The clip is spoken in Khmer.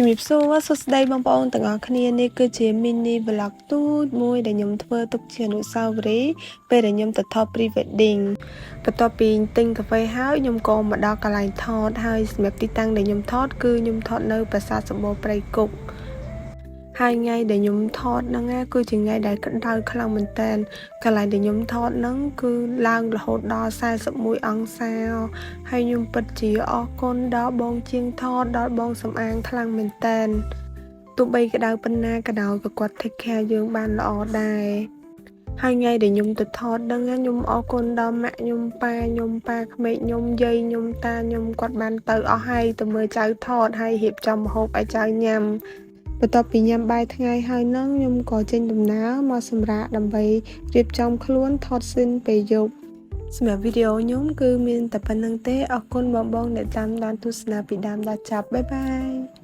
ជំរាបសួរសួស្តីបងប្អូនទាំងអស់គ្នានេះគឺជា mini vlog ទូចមួយដែលខ្ញុំធ្វើទុកជាអនុស្សាវរីយ៍ពេលដែលខ្ញុំទៅថត pre wedding បន្ទាប់ពីទិញកាហ្វេហើយខ្ញុំក៏មកដល់កន្លែងថតហើយសម្រាប់ទីតាំងដែលខ្ញុំថតគឺខ្ញុំថតនៅប្រាសាទសម្បូរព្រៃគុកហើយថ្ងៃដែលខ្ញុំថតហ្នឹងគឺជាថ្ងៃដែលក្តៅខ្លាំងមែនតើកន្លែងដែលខ្ញុំថតហ្នឹងគឺឡើងរហូតដល់41អង្សាហើយខ្ញុំពិតជាអរគុណដល់បងជាងថតដល់បងសំអាងខ្លាំងមែនតើទោះបីក្តៅប៉ុណ្ណាក៏ដោយក៏គាត់ take care យើងបានល្អដែរហើយថ្ងៃដែលខ្ញុំទៅថតហ្នឹងខ្ញុំអរគុណដល់ម៉ាក់ខ្ញុំប៉ាក្មេកខ្ញុំយាយខ្ញុំតាខ្ញុំគាត់បានទៅអស់ហើយទៅមើលចៅថតហើយរៀបចំម្ហូបឲ្យចៅញ៉ាំបន្ទាប់ពីញ៉ាំបាយថ្ងៃហើយហ្នឹងខ្ញុំក៏ចេញដំណើរមកសម្រាប់ដើម្បីរៀបចំខ្លួនថតស៊ីនពេលយប់សម្រាប់វីដេអូខ្ញុំគឺមានតែប៉ុណ្្នឹងទេអរគុណបងៗដែលតាមដានទស្សនាពីដើមដល់ចប់បាយបាយ